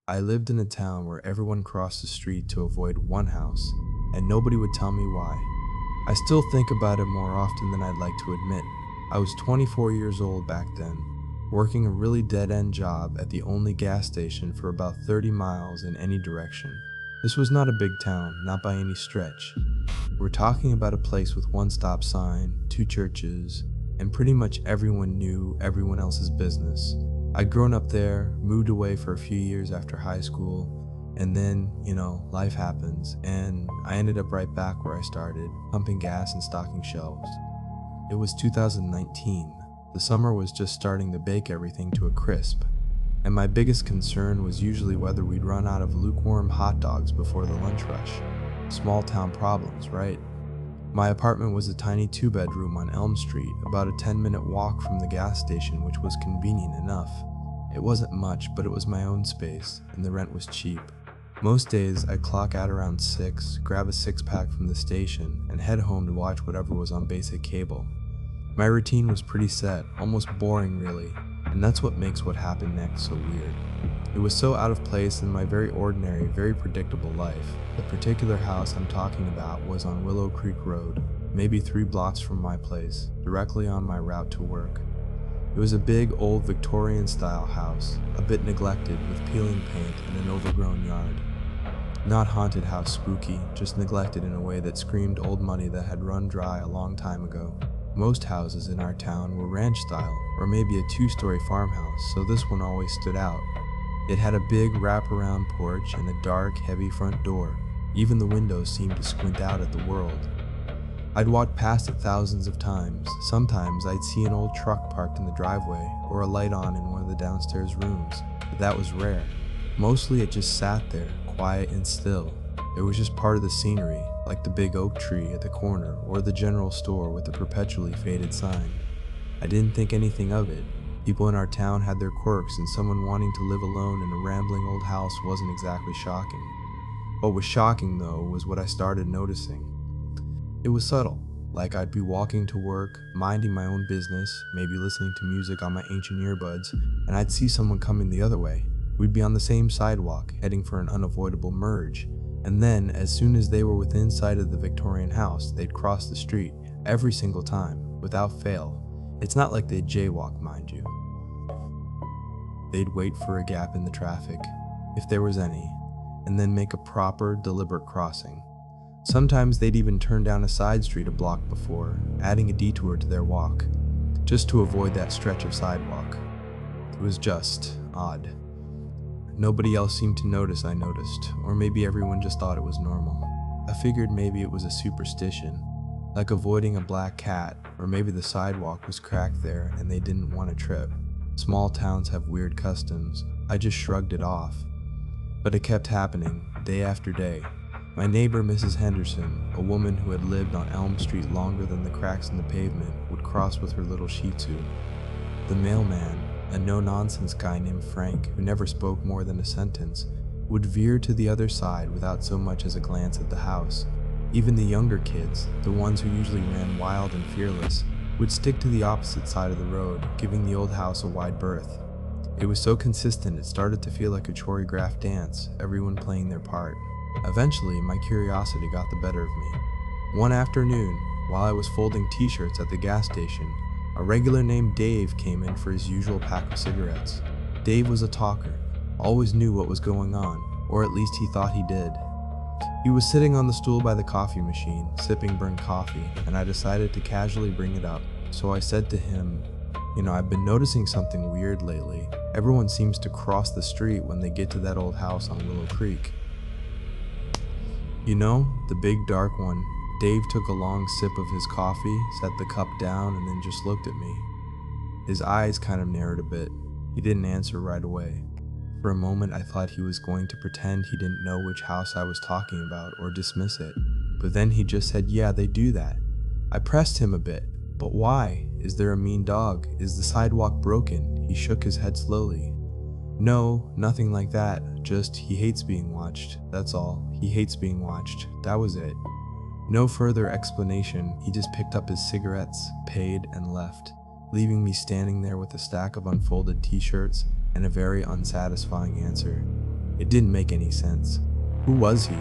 I lived in a town where everyone crossed the street to avoid one house, and nobody would tell me why. I still think about it more often than I'd like to admit. I was 24 years old back then, working a really dead-end job at the only gas station for about 30 miles in any direction. This was not a big town, not by any stretch. We're talking about a place with one stop sign, two churches, and pretty much everyone knew everyone else's business. I'd grown up there, moved away for a few years after high school, and then, life happens, and I ended up right back where I started, pumping gas and stocking shelves. It was 2019. The summer was just starting to bake everything to a crisp, and my biggest concern was usually whether we'd run out of lukewarm hot dogs before the lunch rush. Small town problems, right? My apartment was a tiny 2-bedroom on Elm Street, about a 10-minute walk from the gas station, which was convenient enough. It wasn't much, but it was my own space, and the rent was cheap. Most days, I'd clock out around 6, grab a 6-pack from the station, and head home to watch whatever was on basic cable. My routine was pretty set, almost boring really, and that's what makes what happened next so weird. It was so out of place in my very ordinary, very predictable life. The particular house I'm talking about was on Willow Creek Road, maybe 3 blocks from my place, directly on my route to work. It was a big, old Victorian-style house, a bit neglected with peeling paint and an overgrown yard. Not haunted house spooky, just neglected in a way that screamed old money that had run dry a long time ago. Most houses in our town were ranch-style, or maybe a 2-story farmhouse, so this one always stood out. It had a big wraparound porch and a dark, heavy front door. Even the windows seemed to squint out at the world. I'd walked past it thousands of times. Sometimes I'd see an old truck parked in the driveway, or a light on in one of the downstairs rooms, but that was rare. Mostly it just sat there, quiet and still. It was just part of the scenery, like the big oak tree at the corner, or the general store with the perpetually faded sign. I didn't think anything of it. People in our town had their quirks, and someone wanting to live alone in a rambling old house wasn't exactly shocking. What was shocking, though, was what I started noticing. It was subtle, like I'd be walking to work, minding my own business, maybe listening to music on my ancient earbuds, and I'd see someone coming the other way. We'd be on the same sidewalk, heading for an unavoidable merge, and then, as soon as they were within sight of the Victorian house, they'd cross the street, every single time, without fail. It's not like they'd jaywalk, mind you. They'd wait for a gap in the traffic, if there was any, and then make a proper, deliberate crossing. Sometimes they'd even turn down a side street a block before, adding a detour to their walk, just to avoid that stretch of sidewalk. It was just odd. Nobody else seemed to notice I noticed, or maybe everyone just thought it was normal. I figured maybe it was a superstition, like avoiding a black cat, or maybe the sidewalk was cracked there and they didn't want to trip. Small towns have weird customs. I just shrugged it off. But it kept happening, day after day. My neighbor, Mrs. Henderson, a woman who had lived on Elm Street longer than the cracks in the pavement, would cross with her little Shih Tzu. The mailman, a no-nonsense guy named Frank, who never spoke more than a sentence, would veer to the other side without so much as a glance at the house. Even the younger kids, the ones who usually ran wild and fearless, would stick to the opposite side of the road, giving the old house a wide berth. It was so consistent it started to feel like a choreographed dance, everyone playing their part. Eventually, my curiosity got the better of me. One afternoon, while I was folding t-shirts at the gas station, a regular named Dave came in for his usual pack of cigarettes. Dave was a talker, always knew what was going on, or at least he thought he did. He was sitting on the stool by the coffee machine, sipping burnt coffee, and I decided to casually bring it up. So I said to him, I've been noticing something weird lately. Everyone seems to cross the street when they get to that old house on Willow Creek. The big dark one. Dave took a long sip of his coffee, set the cup down, and then just looked at me. His eyes kind of narrowed a bit. He didn't answer right away. For a moment I thought he was going to pretend he didn't know which house I was talking about or dismiss it, but then he just said, "Yeah, they do that." I pressed him a bit. "But why? Is there a mean dog? Is the sidewalk broken?" He shook his head slowly. "No, nothing like that. Just he hates being watched. That's all. He hates being watched." That was it. No further explanation. He just picked up his cigarettes, paid, and left, leaving me standing there with a stack of unfolded t-shirts and a very unsatisfying answer. It didn't make any sense. Who was he?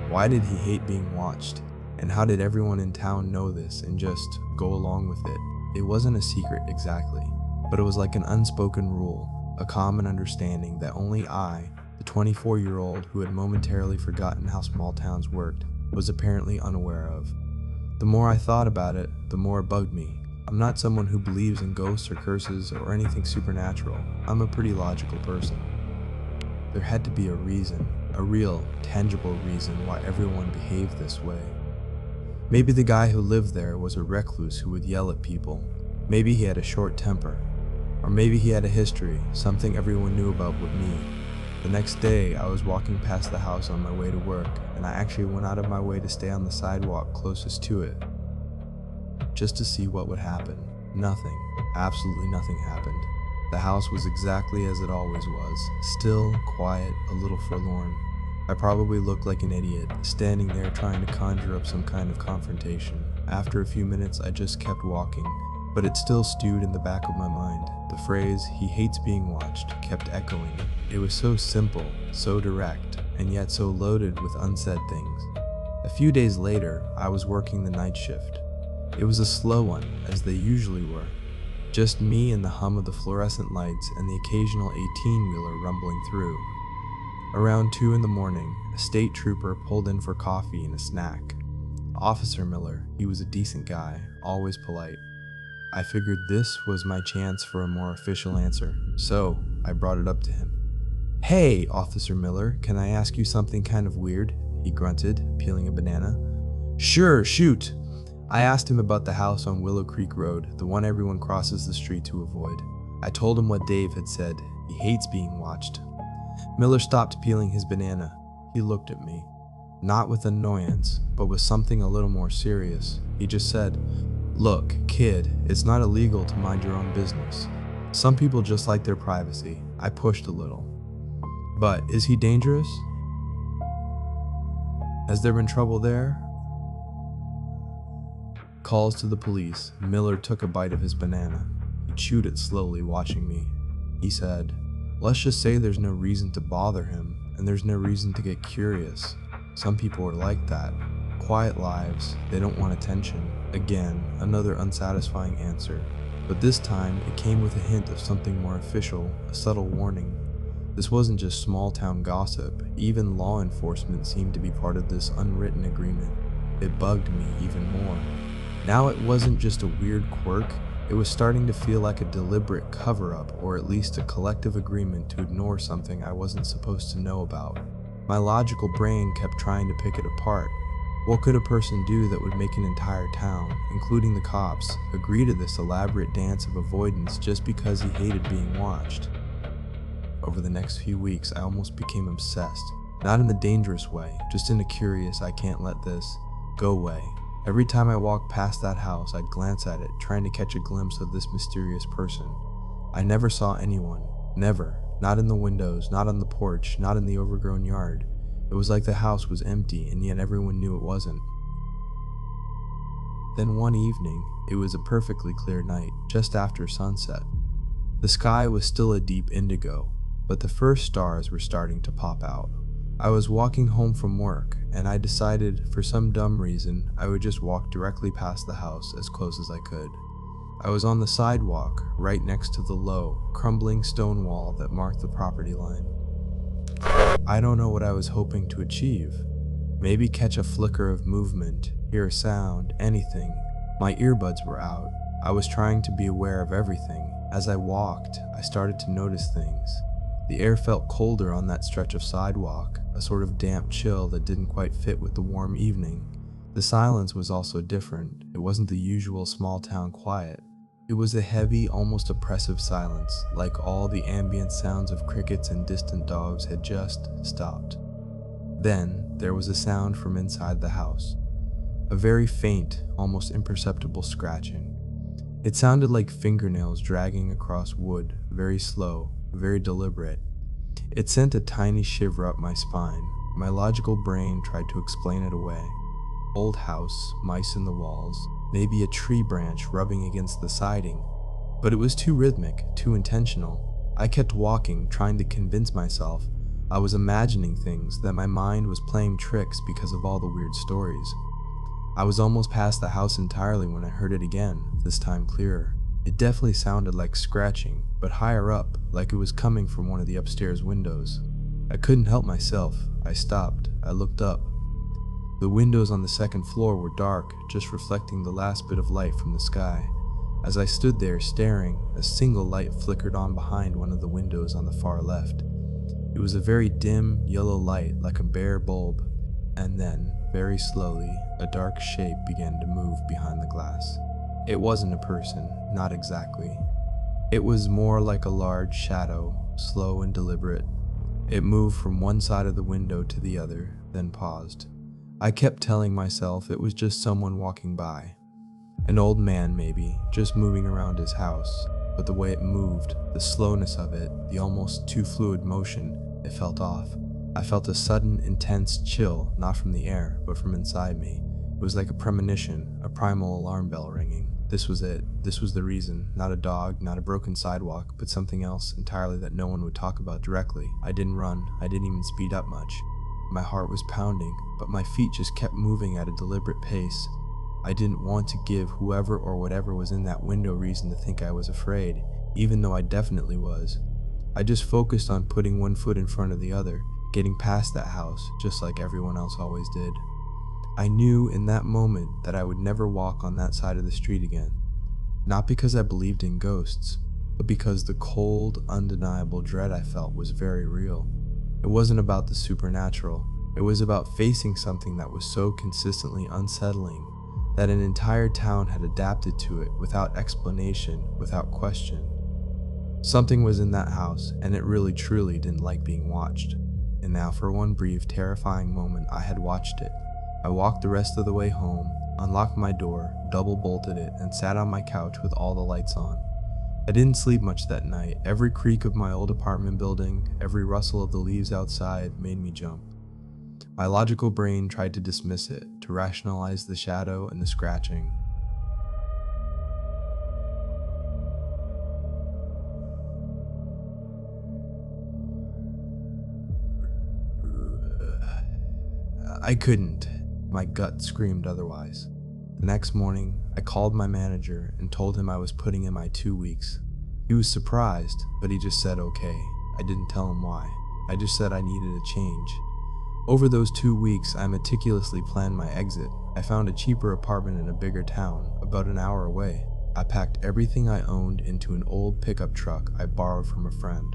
Why did he hate being watched? And how did everyone in town know this and just go along with it? It wasn't a secret exactly, but it was like an unspoken rule, a common understanding that only I, the 24-year-old who had momentarily forgotten how small towns worked, was apparently unaware of. The more I thought about it, the more it bugged me. I'm not someone who believes in ghosts or curses or anything supernatural. I'm a pretty logical person. There had to be a reason, a real, tangible reason why everyone behaved this way. Maybe the guy who lived there was a recluse who would yell at people. Maybe he had a short temper. Or maybe he had a history, something everyone knew about but me. The next day, I was walking past the house on my way to work, and I actually went out of my way to stay on the sidewalk closest to it, just to see what would happen. Nothing, absolutely nothing happened. The house was exactly as it always was, still, quiet, a little forlorn. I probably looked like an idiot, standing there trying to conjure up some kind of confrontation. After a few minutes, I just kept walking, but it still stewed in the back of my mind. The phrase, "he hates being watched," kept echoing. It was so simple, so direct, and yet so loaded with unsaid things. A few days later, I was working the night shift. It was a slow one, as they usually were. Just me and the hum of the fluorescent lights and the occasional 18-wheeler rumbling through. Around 2 in the morning, a state trooper pulled in for coffee and a snack. Officer Miller, he was a decent guy, always polite. I figured this was my chance for a more official answer, so I brought it up to him. "Hey, Officer Miller, can I ask you something kind of weird?" he grunted, peeling a banana. "Sure, shoot." I asked him about the house on Willow Creek Road, the one everyone crosses the street to avoid. I told him what Dave had said. He hates being watched. Miller stopped peeling his banana. He looked at me, not with annoyance, but with something a little more serious. He just said, "Look, kid, it's not illegal to mind your own business. Some people just like their privacy." I pushed a little. "But is he dangerous? Has there been trouble there?" Calls to the police. Miller took a bite of his banana. He chewed it slowly, watching me. He said, "Let's just say there's no reason to bother him, and there's no reason to get curious. Some people are like that. Quiet lives, they don't want attention." Again, another unsatisfying answer. But this time, it came with a hint of something more official, a subtle warning. This wasn't just small-town gossip. Even law enforcement seemed to be part of this unwritten agreement. It bugged me even more. Now it wasn't just a weird quirk, it was starting to feel like a deliberate cover-up, or at least a collective agreement to ignore something I wasn't supposed to know about. My logical brain kept trying to pick it apart. What could a person do that would make an entire town, including the cops, agree to this elaborate dance of avoidance just because he hated being watched? Over the next few weeks, I almost became obsessed. Not in the dangerous way, just in a curious, I can't let this go way. Every time I walked past that house, I'd glance at it, trying to catch a glimpse of this mysterious person. I never saw anyone. Never. Not in the windows, not on the porch, not in the overgrown yard. It was like the house was empty, and yet everyone knew it wasn't. Then one evening, it was a perfectly clear night, just after sunset. The sky was still a deep indigo, but the first stars were starting to pop out. I was walking home from work, and I decided, for some dumb reason, I would just walk directly past the house as close as I could. I was on the sidewalk, right next to the low, crumbling stone wall that marked the property line. I don't know what I was hoping to achieve. Maybe catch a flicker of movement, hear a sound, anything. My earbuds were out. I was trying to be aware of everything. As I walked, I started to notice things. The air felt colder on that stretch of sidewalk, a sort of damp chill that didn't quite fit with the warm evening. The silence was also different. It wasn't the usual small-town quiet. It was a heavy, almost oppressive silence, like all the ambient sounds of crickets and distant dogs had just stopped. Then, there was a sound from inside the house. A very faint, almost imperceptible scratching. It sounded like fingernails dragging across wood, very slow, very deliberate. It sent a tiny shiver up my spine. My logical brain tried to explain it away. Old house, mice in the walls, maybe a tree branch rubbing against the siding. But it was too rhythmic, too intentional. I kept walking, trying to convince myself, I was imagining things, that my mind was playing tricks because of all the weird stories. I was almost past the house entirely when I heard it again, this time clearer. It definitely sounded like scratching, but higher up, like it was coming from one of the upstairs windows. I couldn't help myself. I stopped. I looked up. The windows on the second floor were dark, just reflecting the last bit of light from the sky. As I stood there staring, a single light flickered on behind one of the windows on the far left. It was a very dim, yellow light, like a bare bulb. And then, very slowly, a dark shape began to move behind the glass. It wasn't a person, not exactly. It was more like a large shadow, slow and deliberate. It moved from one side of the window to the other, then paused. I kept telling myself it was just someone walking by. An old man, maybe, just moving around his house. But the way it moved, the slowness of it, the almost too fluid motion, it felt off. I felt a sudden, intense chill, not from the air, but from inside me. It was like a premonition, a primal alarm bell ringing. This was it. This was the reason. Not a dog, not a broken sidewalk, but something else entirely that no one would talk about directly. I didn't run. I didn't even speed up much. My heart was pounding, but my feet just kept moving at a deliberate pace. I didn't want to give whoever or whatever was in that window reason to think I was afraid, even though I definitely was. I just focused on putting one foot in front of the other, getting past that house, just like everyone else always did. I knew in that moment that I would never walk on that side of the street again. Not because I believed in ghosts, but because the cold, undeniable dread I felt was very real. It wasn't about the supernatural. It was about facing something that was so consistently unsettling that an entire town had adapted to it without explanation, without question. Something was in that house, and it really truly didn't like being watched. And now for one brief, terrifying moment, I had watched it. I walked the rest of the way home, unlocked my door, double bolted it, and sat on my couch with all the lights on. I didn't sleep much that night. Every creak of my old apartment building, every rustle of the leaves outside made me jump. My logical brain tried to dismiss it, to rationalize the shadow and the scratching. I couldn't. My gut screamed otherwise. The next morning, I called my manager and told him I was putting in my 2 weeks. He was surprised, but he just said okay. I didn't tell him why. I just said I needed a change. Over those 2 weeks, I meticulously planned my exit. I found a cheaper apartment in a bigger town, about an hour away. I packed everything I owned into an old pickup truck I borrowed from a friend.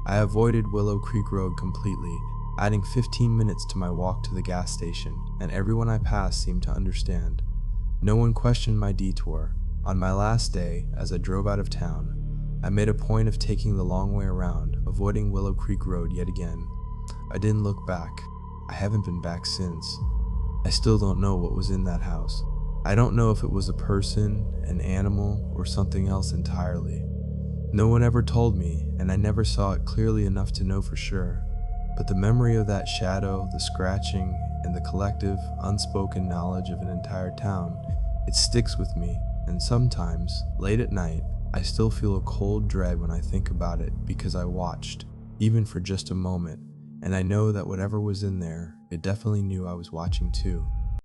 I avoided Willow Creek Road completely, adding 15 minutes to my walk to the gas station, and everyone I passed seemed to understand. No one questioned my detour. On my last day, as I drove out of town, I made a point of taking the long way around, avoiding Willow Creek Road yet again. I didn't look back. I haven't been back since. I still don't know what was in that house. I don't know if it was a person, an animal, or something else entirely. No one ever told me, and I never saw it clearly enough to know for sure. But the memory of that shadow, the scratching, and the collective, unspoken knowledge of an entire town, it sticks with me, and sometimes, late at night, I still feel a cold dread when I think about it because I watched, even for just a moment, and I know that whatever was in there, it definitely knew I was watching too.